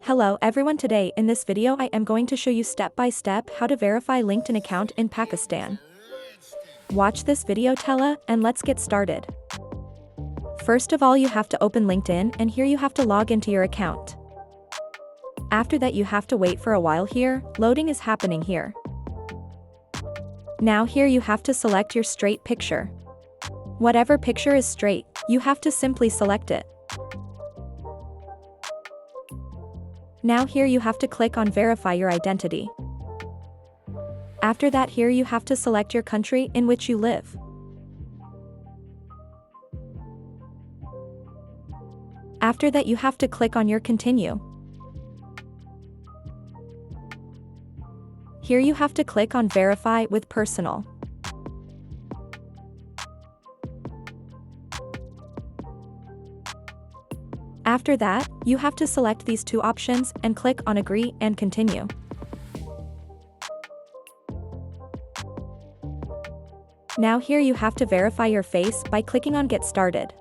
Hello everyone, today in this video I am going to show you step by step how to verify LinkedIn account in Pakistan. Watch this video Tella and let's get started. First of all, you have to open LinkedIn and here you have to log into your account. After that you have to wait for a while here, loading is happening here. Now here you have to select your straight picture. Whatever picture is straight, you have to simply select it. Now here you have to click on verify your identity. After that here you have to select your country in which you live. After that you have to click on your continue. Here you have to click on verify with personal. After that, you have to select these two options and click on agree and continue. Now here you have to verify your face by clicking on get started.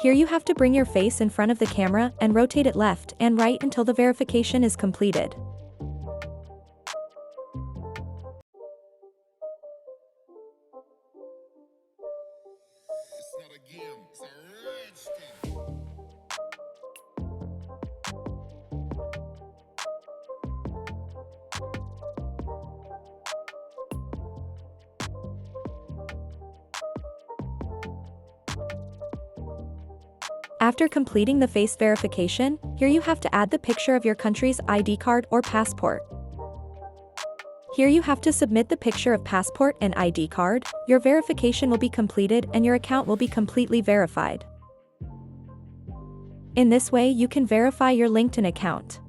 Here you have to bring your face in front of the camera and rotate it left and right until the verification is completed. After completing the face verification, here you have to add the picture of your country's ID card or passport. Here you have to submit the picture of passport and ID card, your verification will be completed and your account will be completely verified. In this way you can verify your LinkedIn account.